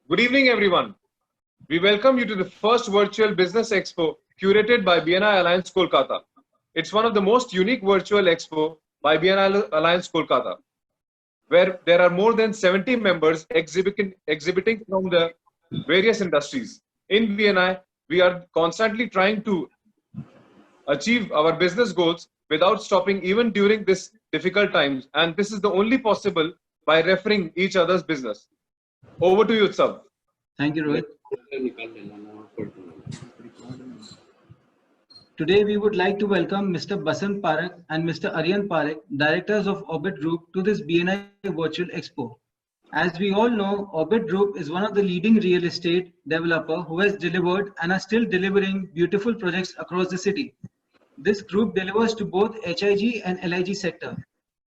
Good evening, everyone. We welcome you to the first virtual business expo curated by BNI Alliance Kolkata. It's one of the most unique virtual expo by BNI Alliance Kolkata, where there are more than 70 members exhibiting from the various industries. In BNI, we are constantly trying to achieve our business goals without stopping even during this difficult times, and this is the only possible by referring each other's business. Over to you, Utsav. Thank you, Rohit. Today, we would like to welcome Mr. Basant Parakh and Mr. Aryan Parekh, directors of Orbit Group, to this BNI Virtual Expo. As we all know, Orbit Group is one of the leading real estate developer who has delivered and are still delivering beautiful projects across the city. This group delivers to both HIG and LIG sector.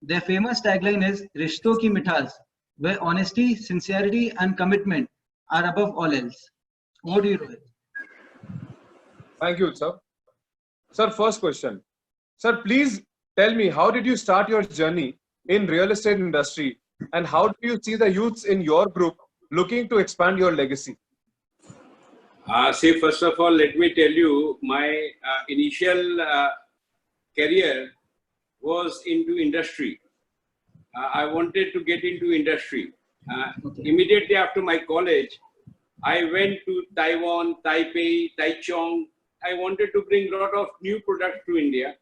Their famous tagline is Rishton ki Mithas, where honesty, sincerity, and commitment are above all else. Over to you, Rohit. Thank you, Utsav. Sir, first question. Sir, please tell me, how did you start your journey in real estate industry, and how do you see the youths in your group looking to expand your legacy? See, first of all, let me tell you, my initial career was into industry. I wanted to get into industry. Immediately after my college, I went to Taiwan, Taipei, Taichung. I wanted to bring a lot of new products to India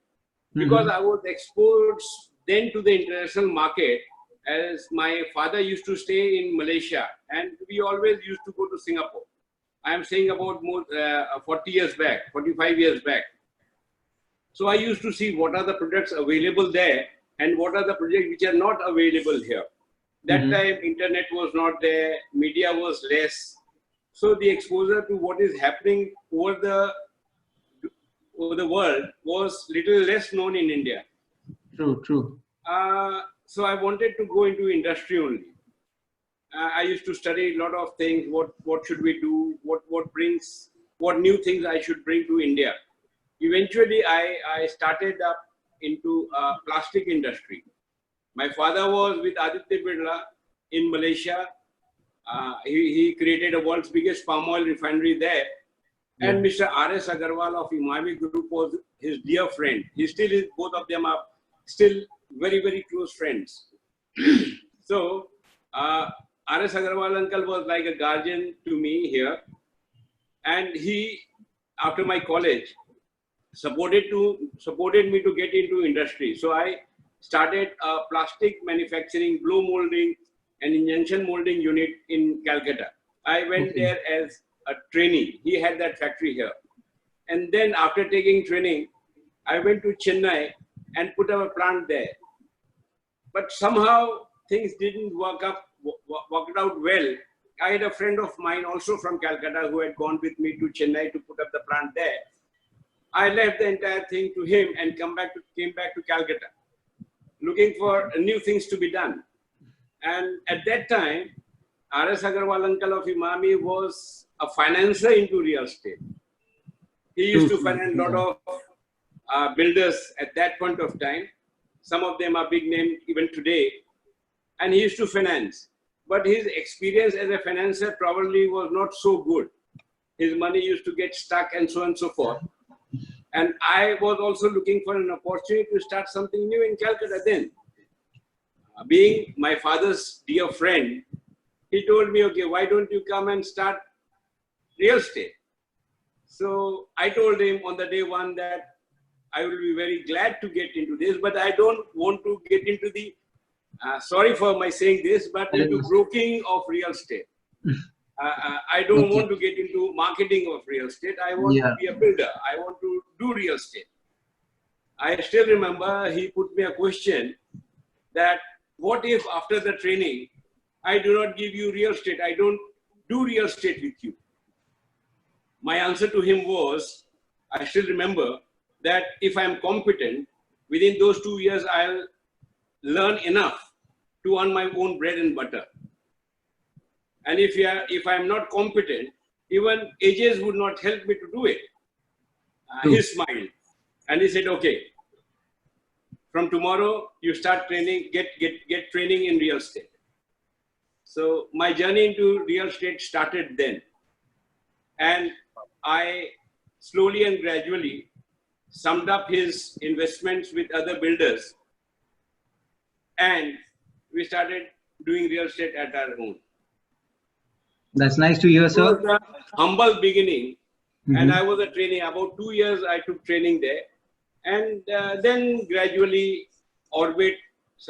because I was exposed then to the international market, as my father used to stay in Malaysia and we always used to go to Singapore. I am saying about more 40 years back, 45 years back. So I used to see what are the products available there and what are the projects which are not available here. That time internet was not there, media was less. So the exposure to what is happening over the world was little less known in India. True. So I wanted to go into industry only. I used to study a lot of things. What should we do? What new things I should bring to India? Eventually, I started up into plastic industry. My father was with Aditya Birla in Malaysia. He created the world's biggest palm oil refinery there. And Mr. R.S. Agarwal of Imami Group was his dear friend. He still is, both of them are still very, very close friends. So, R.S. Agarwal uncle was like a guardian to me here. And he, after my college, supported me to get into industry. So I started a plastic manufacturing, blow molding and injection molding unit in Calcutta. I went there as a trainee. He had that factory here. And then after taking training, I went to Chennai and put up a plant there. But somehow things didn't work out well. I had a friend of mine also from Calcutta who had gone with me to Chennai to put up the plant there. I left the entire thing to him and came back to Calcutta, looking for new things to be done. And at that time, R.S. Agarwal uncle of Imami was a financer into real estate. He used to finance a lot of builders at that point of time. Some of them are big names even today. And he used to finance. But his experience as a financer probably was not so good. His money used to get stuck and so on and so forth. And I was also looking for an opportunity to start something new in Calcutta then. Being my father's dear friend, he told me, okay, why don't you come and start real estate? So I told him on the day one that I will be very glad to get into this, but I don't want to get into the, sorry for my saying this, but into broking of real estate. I don't want to get into marketing of real estate. I want to be a builder. I want to do real estate. I still remember he put me a question that what if after the training, I do not give you real estate, I don't do real estate with you? My answer to him was, I still remember that if I'm competent, within those 2 years, I'll learn enough to earn my own bread and butter. And if I'm not competent, even ages would not help me to do it. He smiled and he said, okay, from tomorrow you start training, get training in real estate. So my journey into real estate started then. And I slowly and gradually summed up his investments with other builders. And we started doing real estate at our own. That's nice to hear, It was sir. a humble beginning. Mhm. And I was a trainee. About 2 years I took training there. And then gradually Orbit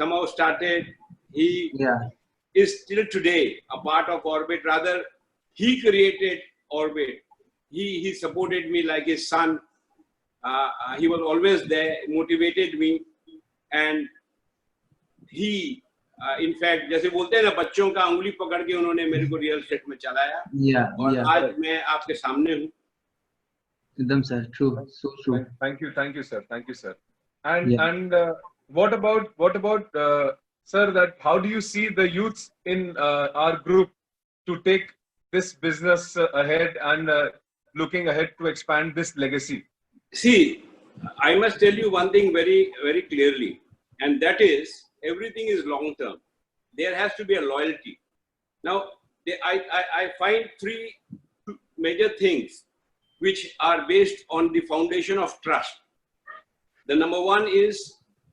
somehow started. He Yeah. is still today a part of Orbit. Rather, he created Orbit. He supported me like his son. He was always there, motivated me. And he, in fact, जैसे बोलते हैं ना बच्चों का अंगुली पकड़ के उन्होंने मेरे को रियल एस्टेट में चलाया Yeah. और Yeah. आज मैं आपके सामने हूँ. Ekdam, sir. True. So true. Thank you, sir. Thank you, sir. And Yeah. what about sir? That how do you see the youths in our group to take this business ahead and looking ahead to expand this legacy? See, I must tell you one thing very, very clearly, and that is everything is long term. There has to be a loyalty. Now, I find three major things which are based on the foundation of trust. The number one is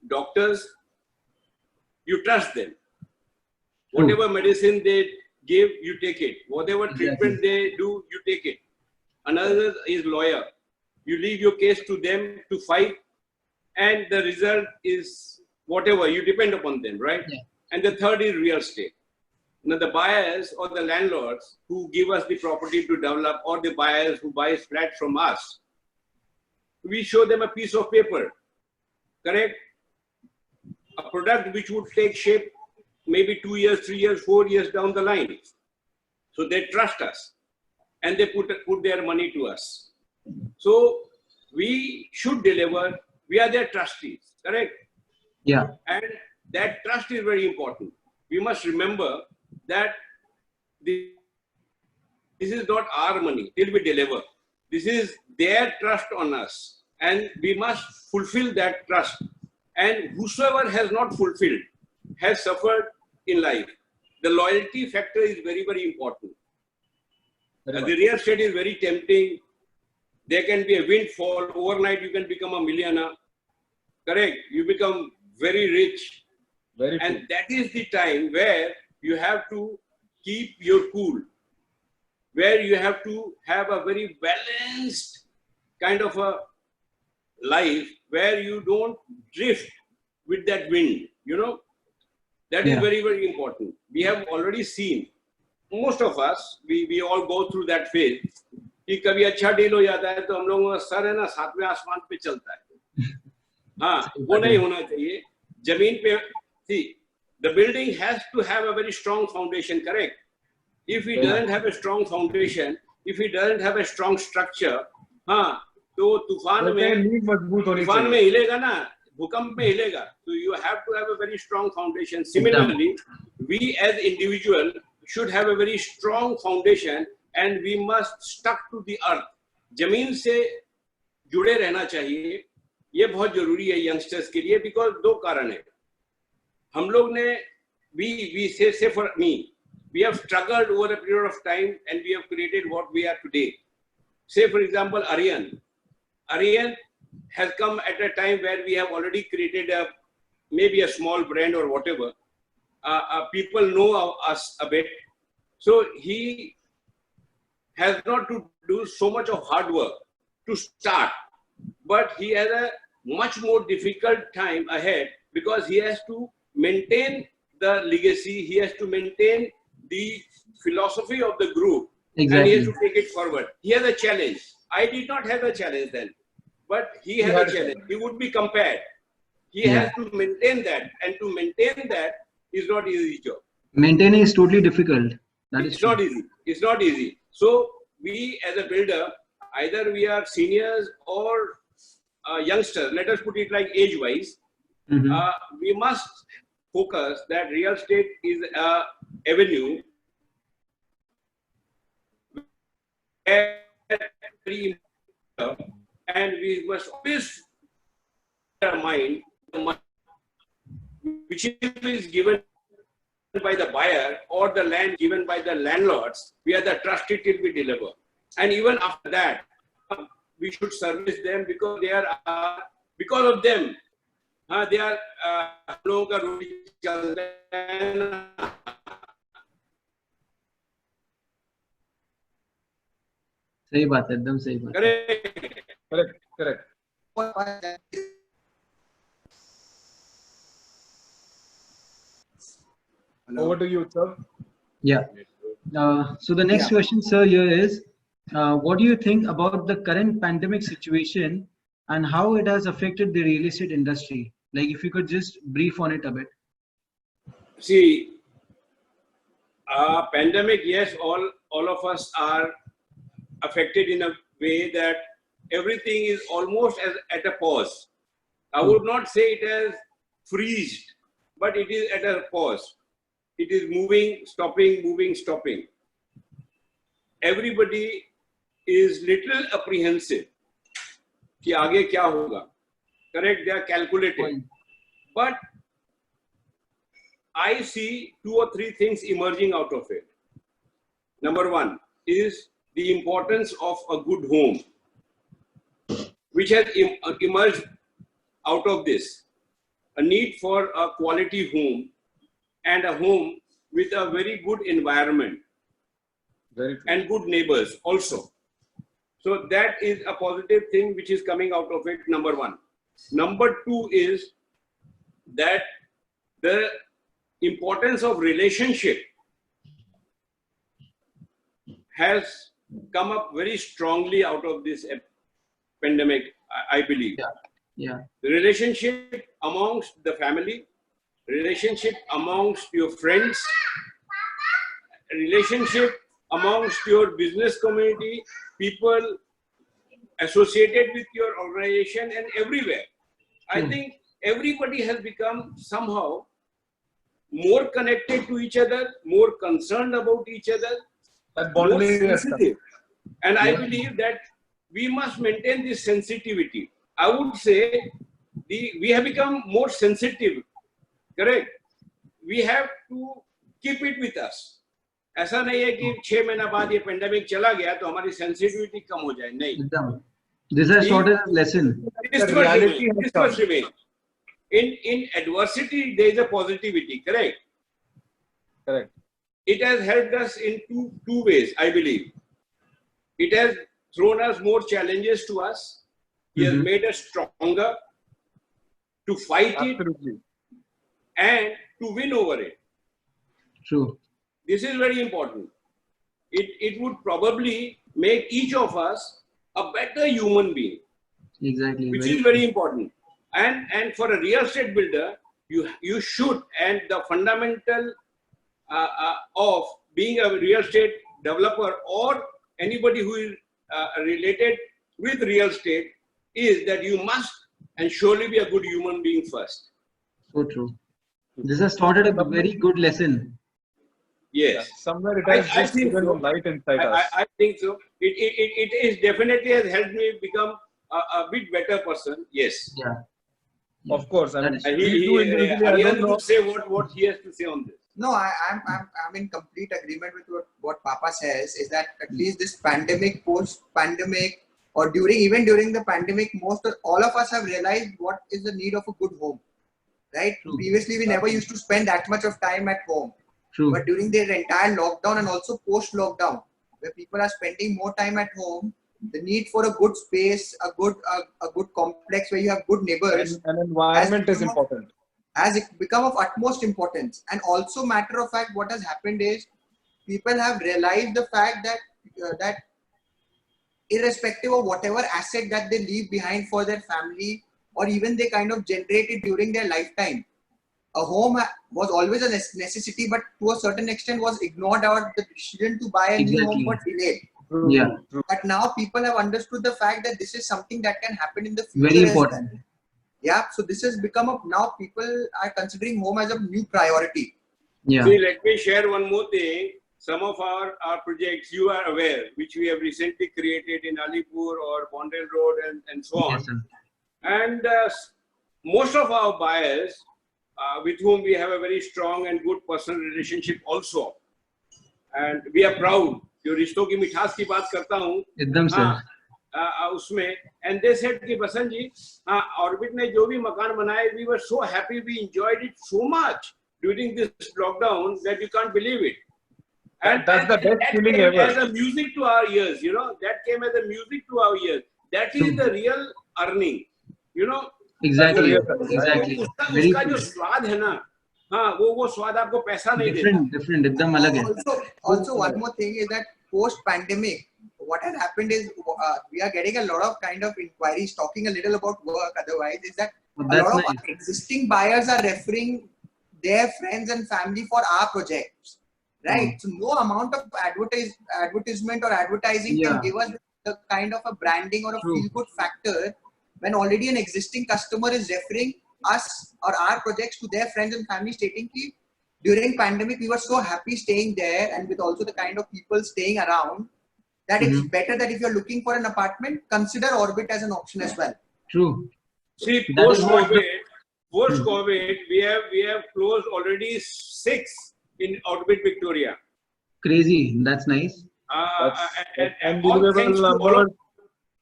doctors. You trust them. Whatever medicine they give, you take it. Whatever treatment they do, you take it. Another is lawyer. You leave your case to them to fight, and the result is whatever. You depend upon them, right? Yeah. And the third is real estate. Now, the buyers or the landlords who give us the property to develop, or the buyers who buy flats from us, we show them a piece of paper, correct? A product which would take shape maybe 2 years, 3 years, 4 years down the line. So they trust us and they put their money to us. So we should deliver. We are their trustees, correct? Yeah. And that trust is very important. We must remember that this is not our money till we deliver. This is their trust on us, and we must fulfill that trust. And whosoever has not fulfilled has suffered in life. The loyalty factor is very, very important. The real estate is very tempting. There can be a windfall. Overnight, you can become a millionaire. Correct? You become very rich. Very true. And that is the time where you have to keep your cool, where you have to have a very balanced kind of a life where you don't drift with that wind, you know. That is Yeah. very, very important. We have already seen, most of us, we all go through that phase, कि कभी अच्छा deal हो जाता है तो हम लोगों का सर है ना सातवें आसमान पे चलता है. हाँ, वो नहीं होना चाहिए. जमीन पे, see, the building has to have a very strong foundation, correct? If it doesn't have a strong foundation, if it doesn't have a strong structure, हाँ, तो तूफान में नींव मजबूत होनी तूफान चाहिए. में हिलेगा ना, भूकंप में हिलेगा. So you have to have a very strong foundation. Similarly, we as individual should have a very strong foundation, and we must stuck to the earth. जमीन से जुड़े रहना चाहिए. ये बहुत जरूरी है यंगस्टर्स के लिए, because दो कारण है. हम लोग ने we say for me, we have struggled over a period of time and we have created what we are today. Say for example, Aryan has come at a time where we have already created maybe a small brand or whatever. People know us a bit. So he has not to do so much of hard work to start, but he has a much more difficult time ahead because he has to maintain the legacy, he has to maintain the philosophy of the group, and he has to take it forward. He has a challenge. I did not have a challenge then, but he has a challenge. He would be compared. He has to maintain that, and to maintain that is not easy job. Maintaining is totally difficult. That is It's not easy. It's not easy. So we as a builder, either we are seniors or youngsters, let us put it like age-wise, we must focus that real estate is an avenue and we must always keep in mind the money which is given by the buyer or the land given by the landlords, we are the trustee till we deliver. And even after that, we should service them because they are, because of them, they are, लोगों का रोटी चलता है ना। सही बात है, एकदम सही बात है। Correct. Over to you, sir. Yeah. So the next question, sir, here is, what do you think about the current pandemic situation and how it has affected the real estate industry? Like, if you could just brief on it a bit. See, pandemic, yes, all of us are affected in a way that everything is almost at a pause. I would not say it has freezed, but it is at a pause. It is moving, stopping, moving, stopping. Everybody is little apprehensive कि आगे क्या होगा. Correct, they are calculating. But I see 2 or 3 things emerging out of it. Number one is the importance of a good home, which has emerged out of this. A need for a quality home and a home with a very good environment and good neighbors also. So that is a positive thing which is coming out of it, number one. Number two is that the importance of relationship has come up very strongly out of this pandemic, I believe. Yeah. The relationship amongst the family, relationship amongst your friends, relationship amongst your business community, people associated with your organization and everywhere. I think everybody has become somehow more connected to each other, more concerned about each other, more sensitive. And I believe that we must maintain this sensitivity. I would say we have become more sensitive, correct? We have to keep it with us. ऐसा नहीं है कि 6 महीना बाद ये pandemic चला गया तो हमारी सेंसिटिविटी कम हो जाए, नहीं. This has taught us a lesson. This must remain. In adversity, there is a positivity, correct? Correct. It has helped us in two ways, I believe. It has thrown us more challenges to us. It has made us stronger to fight Absolutely. it and to win over it. True. This is very important. It would probably make each of us a better human being. Exactly. Which is very important. And for a real estate builder, you should, and the fundamental of being a real estate developer or anybody who is related with real estate is that you must and surely be a good human being first. So true. This has taught us a very good lesson. Yes. Somewhere it has just given a light inside us. I think so. It is definitely has helped me become a bit better person. Yes. Yeah. Of course. I mean, Aryan would say what he has to say on this. No, I'm in complete agreement with what Papa says, is that at least this pandemic, post-pandemic, or even during the pandemic, all of us have realized what is the need of a good home, right? True. Previously, we never used to spend that much of time at home. True. But during the entire lockdown and also post-lockdown, where people are spending more time at home, the need for a good space, a good complex where you have good neighbors, an environment is important. Has become of utmost importance. And also, matter of fact, what has happened is people have realized the fact that irrespective of whatever asset that they leave behind for their family or even they kind of generated during their lifetime, a home was always a necessity, but to a certain extent was ignored, or the decision to buy a new home was delayed. Yeah. But now people have understood the fact that this is something that can happen in the future. Very important. Well. Yeah, so this has become now people are considering home as a new priority. Yeah. See, let me share one more thing. Some of our projects, you are aware, which we have recently created in Alipur or Bondel Road and so on. Yes, sir. And most of our buyers with whom we have a very strong and good personal relationship also. And we are proud. जो रिश्तों की मिठास की बात करता हूँ एकदम sir. उसमें, and they said कि बसंत जी, ऑर्बिट ने जो भी मकान बनाए, we were so happy, we enjoyed it so much during this lockdown that you can't believe it. And that's the best that feeling came ever. as a music to our ears, you know. That came as a music to our ears. That is the real earning, you know. Exactly. Exactly. Exactly. उसका जो स्वाद है ना, हाँ, वो स्वाद आपको पैसा नहीं देता. Different. एकदम अलग है. Also, one more thing is that post-pandemic, what has happened is we are getting a lot of kind of inquiries, talking a little about work. Otherwise, is that a lot of our existing buyers are referring their friends and family for our projects, right? So no amount of advertisement or advertising can give us the kind of a branding or a feel-good factor when already an existing customer is referring us or our projects to their friends and family, stating that during pandemic we were so happy staying there, and with also the kind of people staying around, that it's better that if you're looking for an apartment, consider Orbit as an option as well. True. See, post-COVID, we have closed already 6 in Orbit Victoria. Crazy. That's nice. And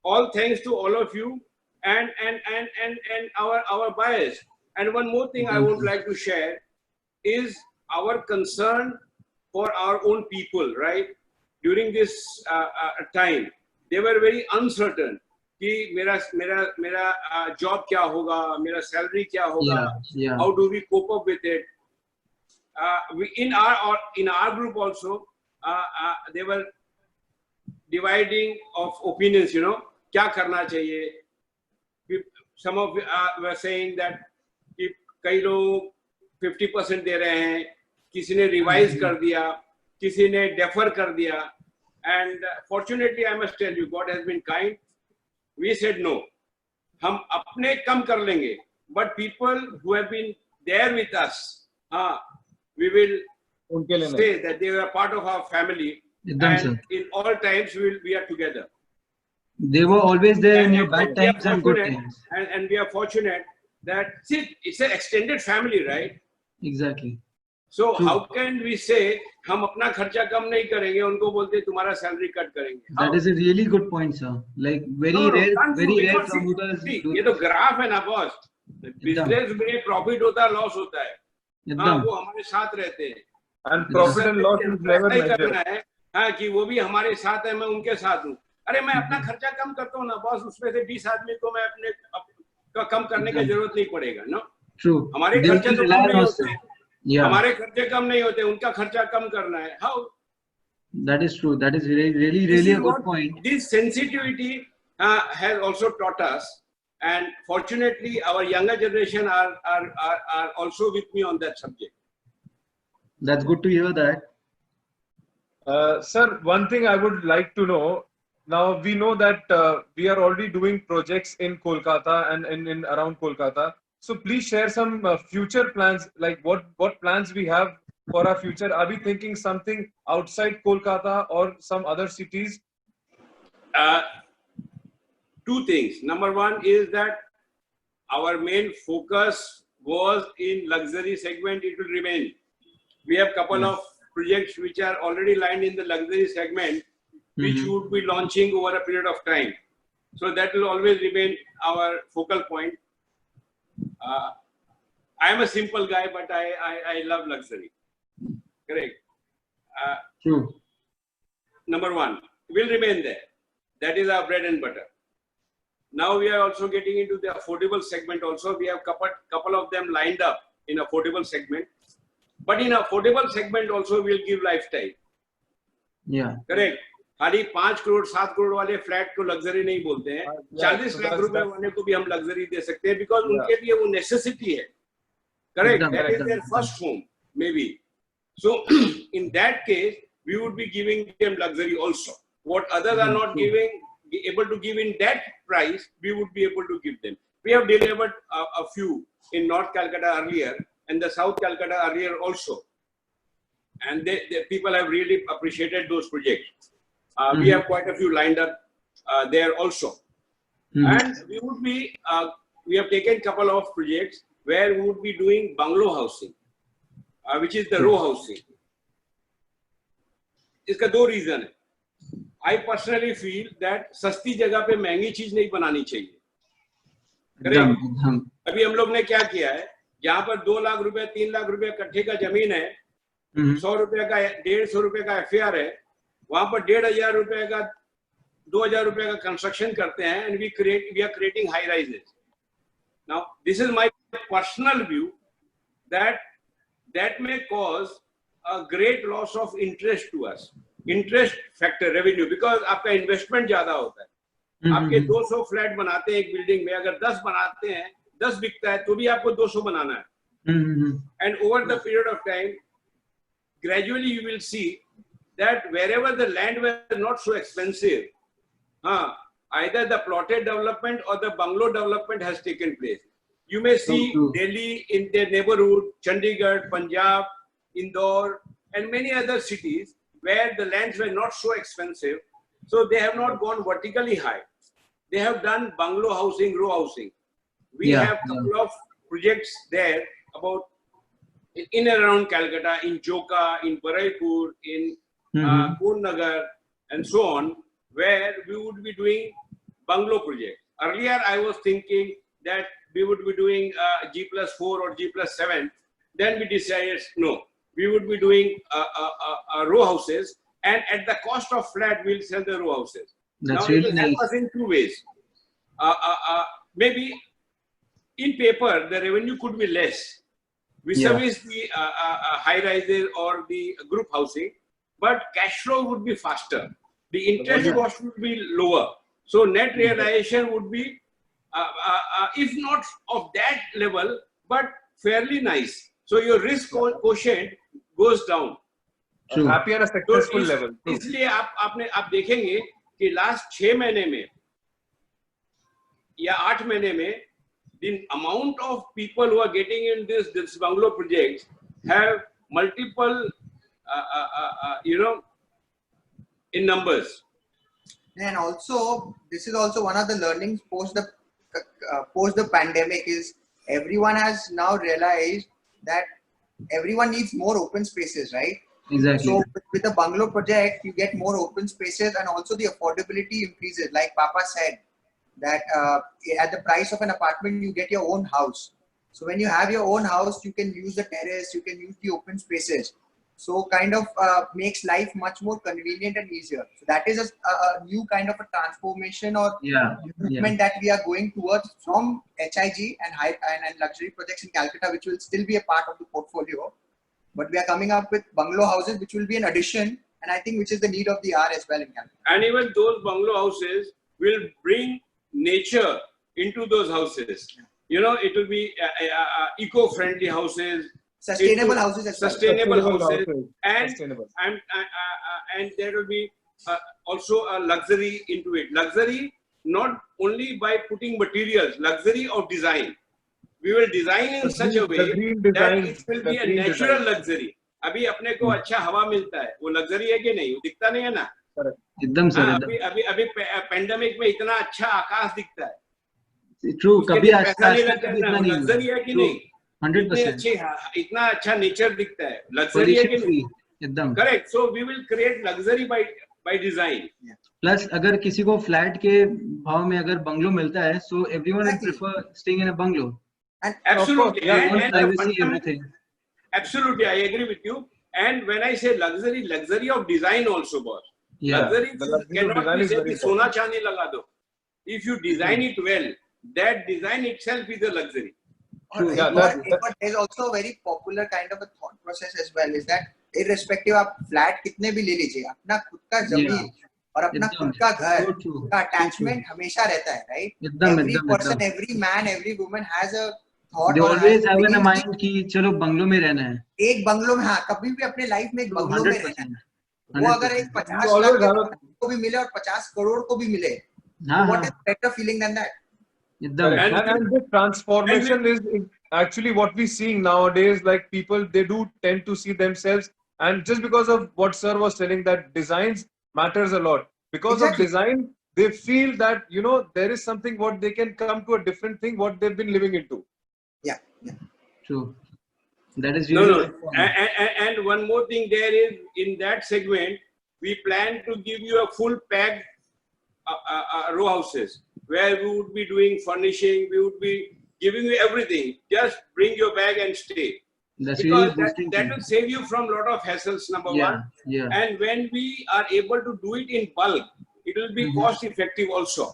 all thanks to all of you and our buyers. And one more thing I would like to share is our concern for our own people, right? During this time, they were very uncertain कि मेरा job क्या होगा, मेरा salary क्या होगा, how do we cope up with it? In our group also, they were dividing of opinions, you know, क्या करना चाहिए. Some of were saying that कि कई लोग 50% दे रहे हैं, किसी ने revise कर दिया, किसी ने defer कर दिया. And fortunately, I must tell you, God has been kind. We said no. हम अपने कम कर लेंगे. But people who have been there with us, we will say that they were a part of our family. And in all times, we are together. They were always there in your bad times and good times. And we are fortunate that, see, it's an extended family, right? Exactly. So how can we say हम अपना खर्चा कम नहीं करेंगे, उनको बोलते तुम्हारा salary cut करेंगे? That is a really good point, sir. Like very rare promoters. ये तो graph है ना boss. Business में profit होता है, loss होता है. हाँ, वो हमारे साथ रहते हैं. And profit and loss is never measured. हाँ, कि वो भी हमारे साथ है, मैं उनके साथ हूँ. अरे मैं अपना खर्चा कम करता हूँ ना बॉस, उसमें से 20 आदमी को मैं अपने का कम करने की जरूरत नहीं पड़ेगा, ना? True. हमारे खर्चे तो कम नहीं होते. हमारे खर्चे कम नहीं होते, उनका खर्चा कम करना है. How? That is true. That is really a good point. This sensitivity has also taught us, and fortunately, our younger generation are also with me on that subject. That's good to hear that. Sir, one thing I would like to know. Now we know that we are already doing projects in Kolkata and in around Kolkata. So please share some future plans, like what plans we have for our future. Are we thinking something outside Kolkata or some other cities? 2 things. Number 1 is that our main focus was in luxury segment. It will remain. We have couple of projects which are already lined in the luxury segment, which would be launching over a period of time. So that will always remain our focal point. I am a simple guy, but I love luxury. Correct. True. Number 1, will remain there. That is our bread and butter. Now we are also getting into the affordable segment also. We have couple of them lined up in affordable segment. But in affordable segment also we'll give lifestyle. Yeah. Correct. खाली 5 करोड़ 7 करोड़ वाले flat को luxury नहीं बोलते हैं. 40 लाख रुपए वाले को भी हम लग्जरी दे सकते हैं, बिकॉज उनके लिए वो नेसेसिटी है. Correct. That is their first home maybe. So in that case we would be giving them luxury also. What others are not able to give in that price, we would be able to give them. We have delivered a few in North Calcutta earlier and the South Calcutta earlier also, and the people have really appreciated those projects. We have quite a few lined up there also. And we would be, we have taken a couple of projects where we would be doing bungalow housing, which is the row housing. इसका दो reason है. I personally feel that सस्ती जगह पे महंगी चीज नहीं बनानी चाहिए. अभी हम लोग ने क्या किया है, जहां पर 2 लाख रुपए 3 लाख रुपए कट्ठे का जमीन है, 100 रुपए का 150 रुपए का FAR है, वहां पर 1500 रुपए का 2000 रुपए का कंस्ट्रक्शन करते हैं, and we are creating high rises. Now this is my personal view that may cause a great loss of interest to us, interest factor revenue, because आपका investment ज्यादा होता है. आपके 200 फ्लैट बनाते हैं एक बिल्डिंग में, अगर 10 बनाते हैं, 10 बिकता है तो भी आपको 200 बनाना है. And over the period of time, gradually you will see that wherever the land were not so expensive, either the plotted development or the bungalow development has taken place. You may see Delhi in their neighborhood, Chandigarh, Punjab, Indore, and many other cities where the lands were not so expensive. So they have not gone vertically high. They have done bungalow housing, row housing. We have a couple of projects there about in and around Calcutta, in Joka, in Baraipur, in Purnnagar, and so on, where we would be doing bungalow projects. Earlier, I was thinking that we would be doing G+4 or G+7. Then we decided no, we would be doing row houses, and at the cost of flat, we'll sell the row houses. That's now, really it will help nice. us in two ways. Maybe in paper, the revenue could be less, vis-a-vis the high rises or the group housing, but cash flow would be faster. The interest cost would be lower. So net realization would be, if not of that level, but fairly nice. So your risk quotient goes down. True. Happy on a successful level. इसलिए आप देखेंगे कि last 6 महीने में या 8 महीने में the amount of people who are getting in this bungalow projects have multiple, in numbers. And also, this is also one of the learnings post the pandemic is everyone has now realized that everyone needs more open spaces, right? Exactly. So with the bungalow project, you get more open spaces and also the affordability increases. Like Papa said, that at the price of an apartment, you get your own house. So when you have your own house, you can use the terrace, you can use the open spaces. So kind of makes life much more convenient and easier. So that is a new kind of a transformation or movement that we are going towards from HIG and luxury projects in Calcutta, which will still be a part of the portfolio. But we are coming up with bungalow houses, which will be an addition, and I think which is the need of the hour as well in Calcutta. And even those bungalow houses will bring nature into those houses. It will be eco-friendly houses, sustainable houses as well. Sustainable houses, and there will be also a luxury into it. Luxury not only by putting materials, luxury of design. We will design in such a way that it will be a natural luxury. अभी अपने को अच्छा हवा मिलता है, वो luxury है कि नहीं? वो दिखता नहीं है ना? एकदम सर. अभी पेंडेमिक में इतना अच्छा आकाश दिखता है. True. कभी पैसा नहीं लगता है, luxury है कि नहीं? 100%. इतना अच्छा नेचर दिखता है, luxury है कि नहीं? एकदम. Correct. So we will create luxury by design. Plus अगर किसी को फ्लैट के भाव में अगर बंगलो मिलता है, so everyone will prefer staying in a bungalow. And absolutely, and privacy, everything. Absolutely, I agree with you. And when I say luxury of design also, boss. Luxury cannot be said sona chani laga do. If you design it well, that design itself is a luxury. But there's also a very popular kind of a thought process as well, is that irrespective of flat कितने भी ले लीजिए, अपना खुद का जमीन और अपना खुद का घर का attachment हमेशा रहता है, right? Every person, every man, every woman has a thought. They always have in mind कि चलो बंगलो में रहना है. एक बंगलो में, हाँ, कभी भी अपने लाइफ में एक बंगलो में रहना है. वो अगर एक 50 लाख को भी मिले और 50 करोड़ को भी मिले, what is better feeling than that? And this transformation is actually what we're seeing nowadays. Like people, they do tend to see themselves, and just because of what sir was telling, that designs matters a lot. Because of design, they feel that there is something what they can come to a different thing what they've been living into. Yeah. True. That is No, really no. good point. And one more thing there is, in that segment, we plan to give you a full packed row houses where we would be doing furnishing, we would be giving you everything. Just bring your bag and stay. That's really Because boosting that thing. will save you from a lot of hassles, number Yeah, one. yeah. And when we are able to do it in bulk, it will be cost effective also.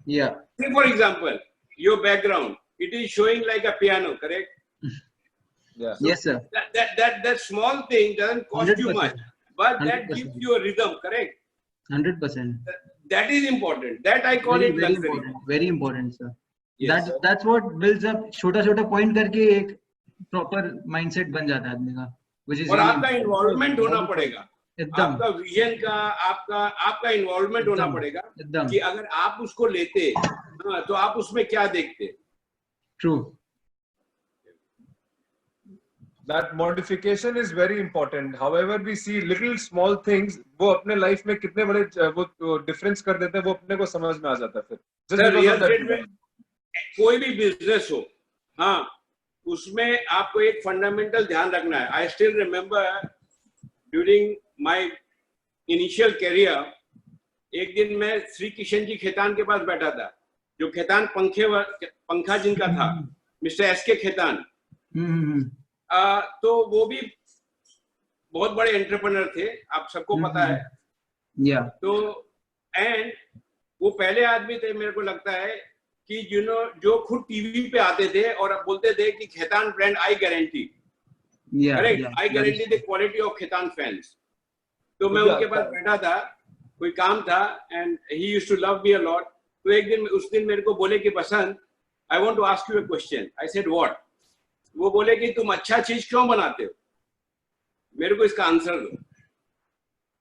Yeah. Say, for example, your background, it is showing like a piano, correct? Yeah. Yes, sir. That small thing doesn't cost you 100%. much, but that 100%. gives you a rhythm, correct? 100%. That is important. That I call Very, it very luxury. important. Very important, sir. Yes. That's what builds up. छोटा-छोटा point करके एक proper mindset बन जाता है आदमी का, which is और really आपका इन्वॉल्वमेंट होना पड़ेगा, एकदम आपका विजन का, आपका इन्वॉल्वमेंट होना पड़ेगा एकदम कि अगर आप उसको लेते तो आप उसमें क्या देखते. true. That modification is very important. However, we see little small things, वो अपने life में कितने बड़े वो difference कर देते हैं, वो अपने को समझ में आ जाता है फिर. Just sir because real of that estate में कोई भी बिजनेस हो, हाँ, उसमें आपको एक फंडामेंटल ध्यान रखना है. I still remember during my initial career, एक दिन मैं श्री किशन जी खेतान के पास बैठा था, जो खेतान पंखा जिनका था, मिस्टर एस.के. खेतान. तो वो भी बहुत बड़े एंटरप्रेन्योर थे, आप सबको पता है. Yeah. तो एंड वो पहले आदमी थे, मेरे को लगता है कि जो खुद टीवी पे आते थे और अब बोलते थे कि Khaitan brand I guarantee, correct, I guarantee the quality of Khaitan fans. तो मैं उनके पास बैठा था, कोई काम था, and he used to love me a lot. तो एक दिन उस दिन मेरे को बोले कि Basant, I want to ask you a question. I said what. वो बोले कि तुम अच्छा चीज क्यों बनाते हो, मेरे को इसका आंसर दो.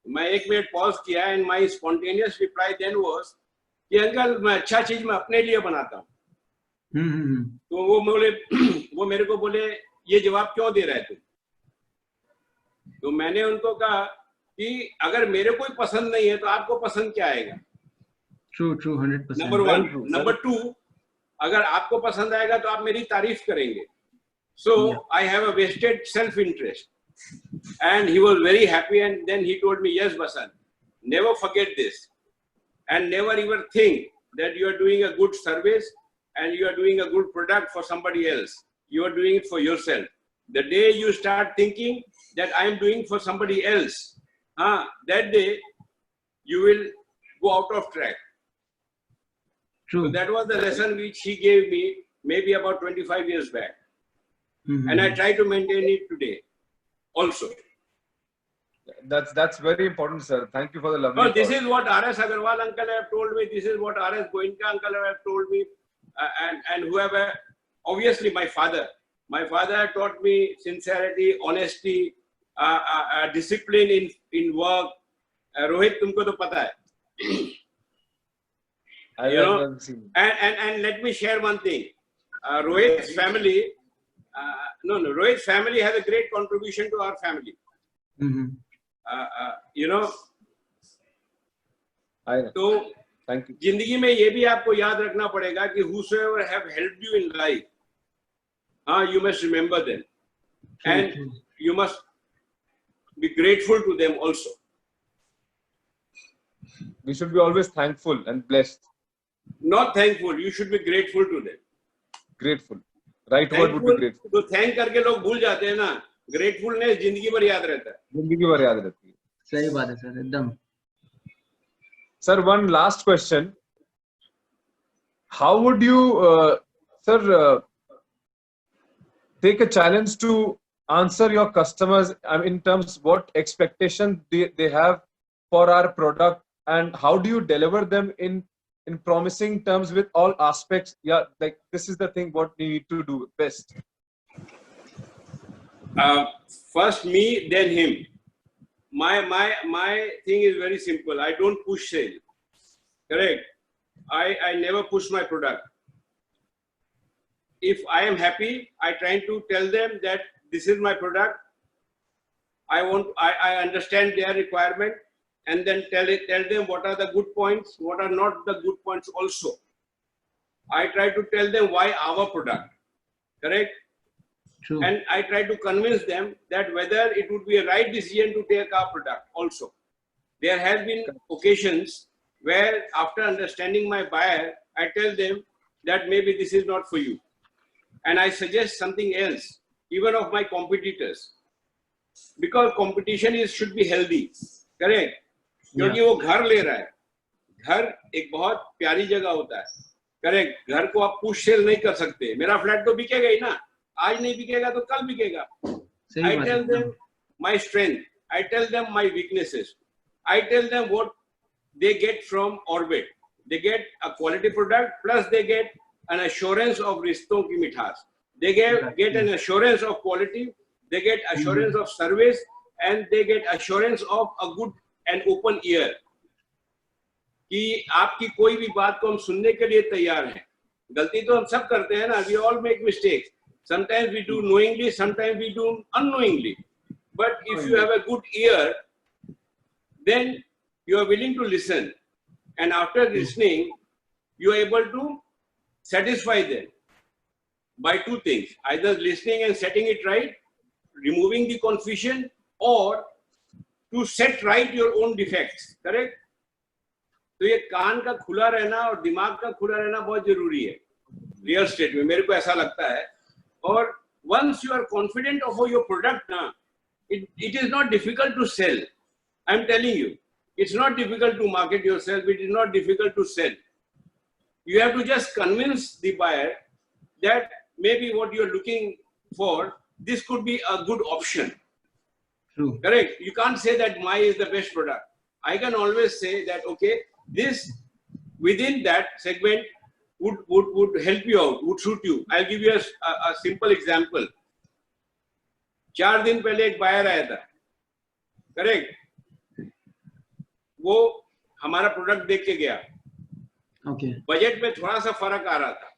मैं 1 मिनट पॉज किया and my spontaneous reply then was कि अंकल मैं अच्छा चीज मैं अपने लिए बनाता हूँ. तो वो मेरे को बोले ये जवाब क्यों दे रहे तुम. तो मैंने उनको कहा कि अगर मेरे को पसंद नहीं है तो आपको पसंद क्या आएगा. True, 100%. नंबर 1. नंबर 2, अगर आपको पसंद आएगा तो आप मेरी तारीफ करेंगे. So I have a vested self-interest, and he was very happy. And then he told me, "Yes, Basant, never forget this, and never even think that you are doing a good service and you are doing a good product for somebody else. You are doing it for yourself. The day you start thinking that I am doing for somebody else, that day you will go out of track." True. So that was the lesson which he gave me maybe about 25 years back. And I try to maintain it today also. That's very important, sir. Thank you for the lovely. No, this is what R.S. Agarwal uncle have told me. This is what R.S. Goenka uncle have told me, and whoever. Obviously, my father. My father taught me sincerity, honesty, discipline in work. Rohit, तुमको तो पता है. And let me share one thing. Rohit's family. Rohit's family has a great contribution to our family. तो Thank you. जिंदगी में ये भी आपको याद रखना पड़ेगा कि whosoever have helped you in life, you must remember them, and you must be grateful to them also. We should be always thankful and blessed. Not thankful, you should be grateful to them. Grateful. Right word would be grateful. तो thank करके लोग भूल जाते हैं ना. Gratefulness जिंदगी भर याद रहता है. जिंदगी भर याद रहती है. सही बात है सर, एकदम. Sir, one last question. How would you, sir, take a challenge to answer your customers in terms what expectation they have for our product, and how do you deliver them in promising terms with all aspects? Yeah, like this is the thing what we need to do best. First me, then him. My thing is very simple. I don't push sale. Correct. I never push my product. If I am happy, I try to tell them that this is my product. I understand their requirement, and then tell them what are the good points, what are not the good points also. I try to tell them why our product. Correct. True. And I try to convince them that whether it would be a right decision to take our product also. There have been occasions where after understanding my buyer, I tell them that maybe this is not for you. And I suggest something else, even of my competitors. Because competition should be healthy. Correct? क्योंकि वो घर ले रहा है. घर एक बहुत प्यारी जगह होता है. करेक्ट. घर को आप पुश सेल नहीं कर सकते. मेरा फ्लैट तो बिकेगा ही ना. आज नहीं बिकेगा तो कल बिकेगा. I tell them my strength. I tell them my weaknesses. I tell them what they get from Orbit. They get a quality product plus they get an assurance of रिश्तों की मिठास. They get an assurance of quality. They get assurance of service and they get assurance of a good and open ear. कि आपकी कोई भी बात को हम सुनने के लिए तैयार हैं. गलती तो हम सब करते हैं ना. We all make mistakes. Sometimes we do knowingly, sometimes we do unknowingly. But if you have a good ear, then you are willing to listen. And after listening, you are able to satisfy them by two things. Either listening and setting it right, removing the confusion, or to set right your own defects. Correct? तो ये कान का खुला रहना और दिमाग का खुला रहना बहुत जरूरी है रियल एस्टेट में. मेरे को ऐसा लगता है. और once you are confident of your product now, it is not difficult to sell. I'm telling you, it's not difficult to market yourself. It is not difficult to sell. You have to just convince the buyer that maybe what you're looking for, this could be a good option. True. Correct? You can't say that my is the best product. I can always say that, okay, this within that segment would help you out, would suit you. I'll give you a simple example. 4 दिन पहले एक buyer आया था. Correct. वो हमारा product देख के गया. Okay. बजट में थोड़ा सा फर्क आ रहा था.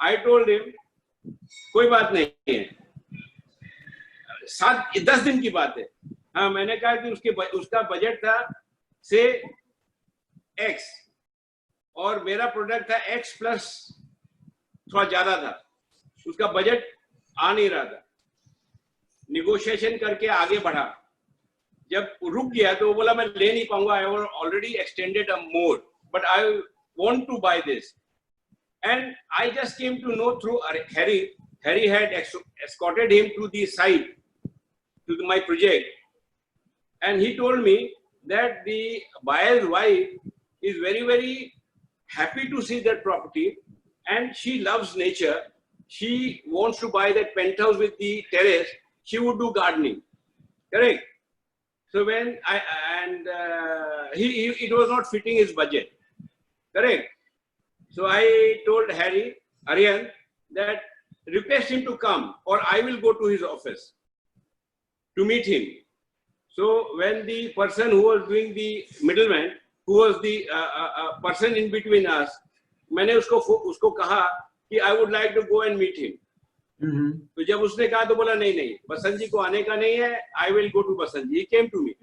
I told him कोई बात नहीं है. 7-10 दिन की बात है. हाँ, मैंने कहा कि उसका बजट था से X और मेरा प्रोडक्ट था X प्लस थोड़ा ज्यादा था. उसका बजट आ नहीं रहा था. निगोशिएशन करके आगे बढ़ा. जब रुक गया तो वो बोला मैं ले नहीं पाऊंगा. I already extended a more, but I want to buy this. And I just came to know through Harry. Harry had escorted him to the site, to my project, and he told me that the buyer's wife is very, very happy to see that property, and she loves nature. She wants to buy that penthouse with the terrace. She would do gardening. Correct. So when it was not fitting his budget. Correct. So I told Aryan, that request him to come or I will go to his office to meet him. So when the person who was doing the middleman, who was the person in between us, मैंने उसको कहा कि I would like to go and meet him. तो जब उसने कहा तो बोला नहीं बसंत जी को आने का नहीं है. I will go to Basant ji. He came to me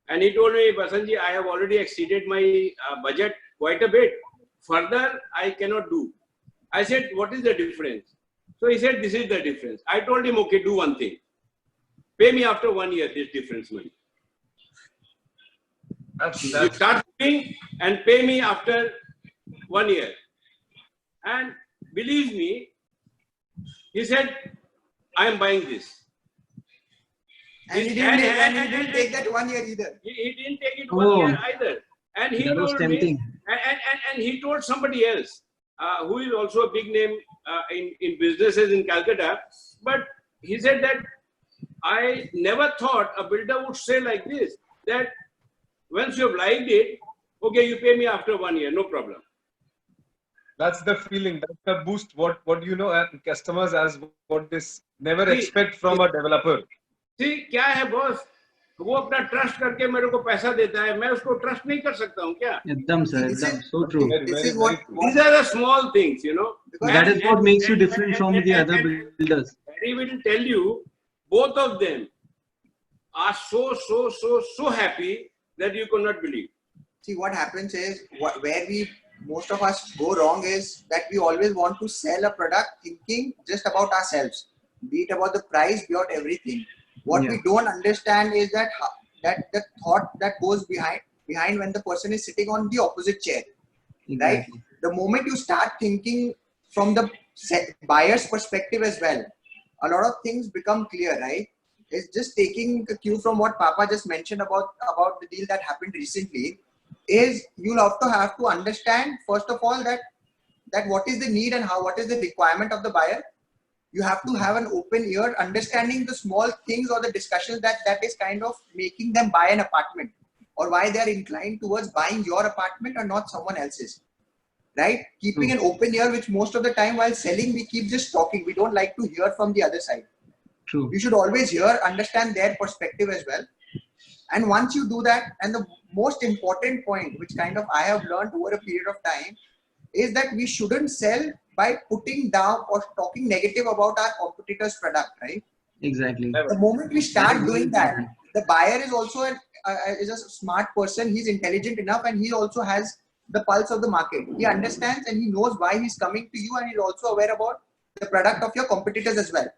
and he told me, Basant ji, I have already exceeded my budget quite a bit. Further, I cannot do. I said, what is the difference? So he said, this is the difference. I told him, okay, do one thing. Pay me after 1 year this difference money. You start paying and pay me after 1 year. And believe me, he said, I am buying this. And he didn't take that 1 year either. He didn't take it 1 year either. And he That was told me, tempting. and he told somebody else who is also a big name in businesses in Calcutta. But he said that I never thought a builder would say like this, that once you have liked it, okay, you pay me after 1 year, no problem. That's the feeling. That's the boost. What you know, and customers as what this never expect from a developer. See, क्या है boss? वो अपना trust करके मेरे को पैसा देता है. मैं उसको ट्रस्ट नहीं कर सकता हूँ क्या? एकदम sir, एकदम so true. This is what These are the small things, you know. That is what makes you different from the other builders. Harry will tell you, both of them are so happy that you could not believe. See, what happens is where most of us go wrong is that we always want to sell a product thinking just about ourselves. be it about the price, be it everything. What Yeah. we don't understand is that that the thought that goes behind when the person is sitting on the opposite chair, right? Exactly. The moment you start thinking from the buyer's perspective as well, a lot of things become clear, right? It's just taking a cue from what Papa just mentioned about the deal that happened recently. Is you'll have to understand first of all that what is the need and what is the requirement of the buyer. You have to have an open ear, understanding the small things or the discussions that is kind of making them buy an apartment, or why they are inclined towards buying your apartment or not someone else's, right? Keeping an open ear, which most of the time while selling we keep just talking. We don't like to hear from the other side. True. You should always hear, understand their perspective as well. And once you do that, and the most important point, which kind of I have learned over a period of time, is that we shouldn't sell by putting down or talking negative about our competitor's product, right? Exactly. The moment we start doing that, the buyer is also is a smart person. He's intelligent enough, and he also has the pulse of the market. He understands and he knows why he's coming to you, and he's also aware about the product of your competitors as well.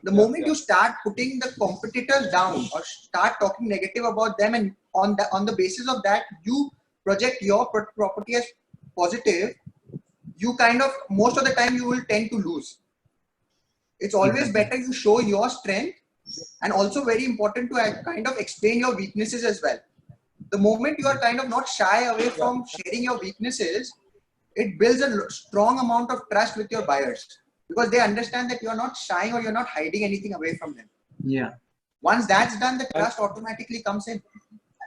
The moment you start putting the competitors down or start talking negative about them, and on the basis of that you project your property as positive, you kind of most of the time you will tend to lose. It's always better you show your strength, and also very important to kind of explain your weaknesses as well. The moment you are kind of not shy away from sharing your weaknesses, it builds a strong amount of trust with your buyers, because they understand that you're not shying or you're not hiding anything away from them. Yeah. Once that's done, the trust automatically comes in.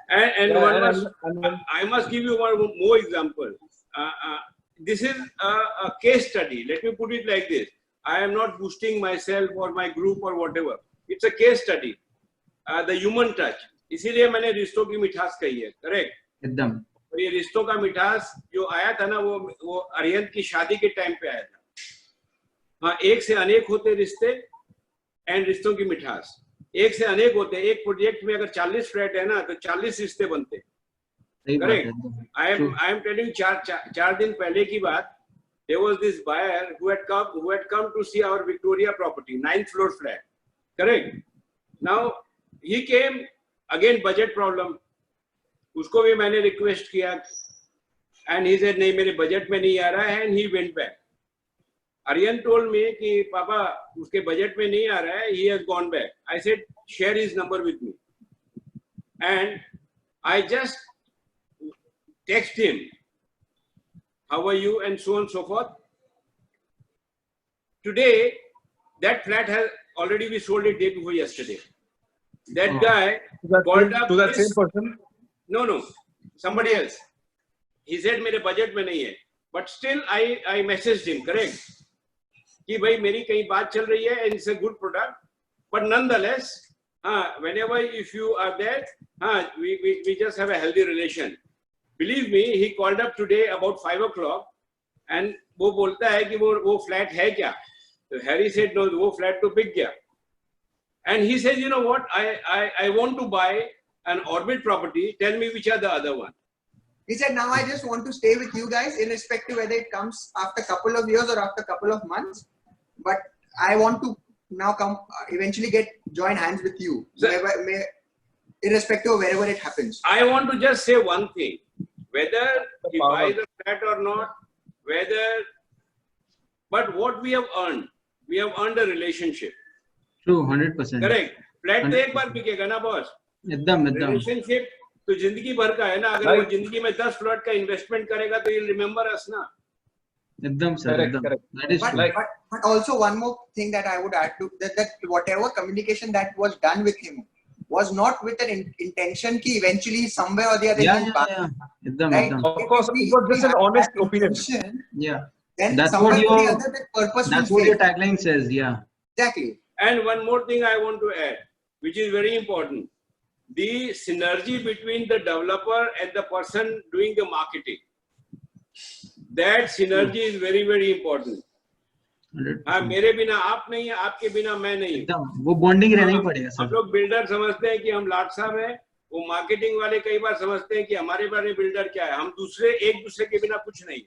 I must give you one more example. This is a case study. Let me put it like this. I am not boosting myself or my group or whatever. It's a case study. The human touch. इसीलिए मैंने रिश्तों की मिठास कही है, correct? एकदम. और ये रिश्तों का मिठास जो आया था ना, वो अरिहंत की शादी के टाइम पे आया था. हाँ, एक से अनेक होते रिश्ते एंड रिश्तों की मिठास. एक से अनेक होते. एक प्रोजेक्ट में अगर 40 फ्लैट है ना, तो 40 रिश्ते बनते. करेक्ट? आई एम टेलिंग 4 दिन पहले की बात. There was this buyer who had come to see our Victoria property, 9th floor flat. Correct? Now he came, again budget problem. उसको भी मैंने request किया, and he said नहीं मेरे budget में नहीं आ रहा है, and he went back. Aryan told me कि पापा उसके budget में नहीं आ रहा है, he has gone back. I said share his number with me, and I just text him, how are you, and so on and so forth. Today, that flat has already been sold a day before yesterday. That guy called up to that same person. No, somebody else. He said मेरे budget में नहीं है, but still I messaged him, correct? कि भाई मेरी कहीं बात चल रही है, and it's a good product, but nonetheless, whenever if you are there, we just have a healthy relation. Believe me, he called up today about 5 o'clock, and वो बोलता है कि वो flat है क्या? So Harry said no, वो flat तो बिक गया. And he says, you know what? I want to buy an Orbit property. Tell me which are the other one. He said, now I just want to stay with you guys, irrespective whether it comes after a couple of years or after a couple of months. But I want to now eventually join hands with you, irrespective of wherever it happens. I want to just say one thing. Whether he buys a flat or not, but what we have earned a relationship. True, 100%. Correct. Flat तो एक बार बिकेगा ना boss. एकदम. Relationship तो जिंदगी भर का है ना. अगर वो जिंदगी में 10 फ्लैट का इन्वेस्टमेंट करेगा तो you'll remember us ना. एकदम sir. Correct. That is true. But also one more thing that I would add to that whatever communication that was done with him was not with an intention कि eventually somewhere or the other. Yeah. एकदम. Of course, it was just an honest opinion. Yeah. Then That's somewhere what or the other that purpose That's will what your fail. tagline says. Yeah. Exactly. And one more thing I want to add, which is very important. The synergy between the developer and the person doing the marketing. That synergy is very, very important. 100%. हाँ, मेरे बिना आप नहीं है, आपके बिना मैं नहीं. एकदम वो बॉन्डिंग रहना ही पड़ेगा हम सर. लोग बिल्डर समझते हैं कि हम लाट साहब हैं, वो मार्केटिंग वाले कई बार समझते हैं कि हमारे बारे बिल्डर क्या है. हम एक दूसरे के बिना कुछ नहीं.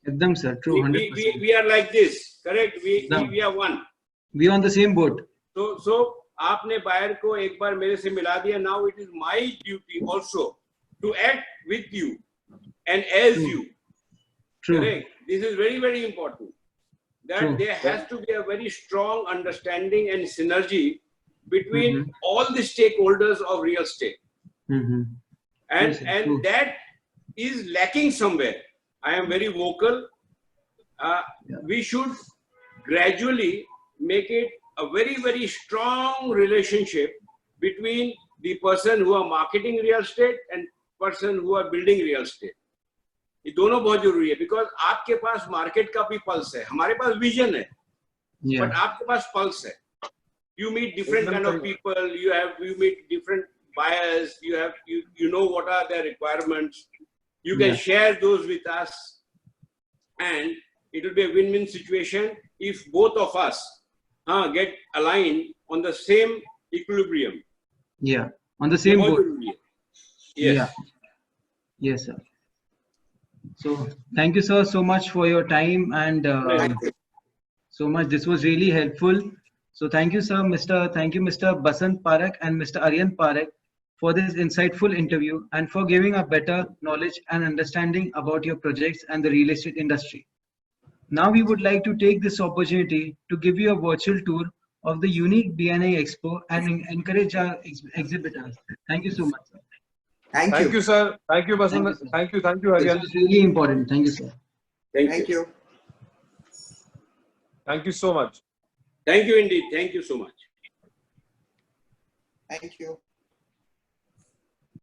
एकदम sir. True. 100%. We are like this, correct? We are one. We on the same boat. So आपने buyer को एक बार मेरे से मिला दिया. Now it is my duty also to act with you and as True. you. True. Correct. This is very, very important. That True. there has to be a very strong understanding and synergy between Mhm. all the stakeholders of real estate. Mhm. And, Yes, sir. True. that is lacking somewhere. I am very vocal. We should gradually make it a very, very strong relationship between the person who are marketing real estate and person who are building real estate. ये दोनों बहुत जरूरी है, because आपके पास market का भी pulse है, हमारे पास विजन है, Yeah. but आपके पास पल्स है. You meet different kind of people, you meet different buyers, you know what are their requirements. You can Yeah. share those with us, and it will be a win-win situation if both of us get aligned on the same equilibrium. Yeah. On the same बहुत boat. जरूरी है. Yes. Yeah. Yes, sir. So thank you, sir, so much for your time and Thank so much. This was really helpful. So thank you, sir, Thank you, Mr. Basant Parak and Mr. Aryan Parak, for this insightful interview and for giving a better knowledge and understanding about your projects and the real estate industry. Now we would like to take this opportunity to give you a virtual tour of the unique BNI Expo and encourage our exhibitors. Thank you so much, sir. Thank you. sir. Thank you, Basant. Thank you, sir. Thank you, This Aryan. was really important. Thank you, sir. Thank you. Thank you so much. Thank you indeed. Thank you so much. Thank you.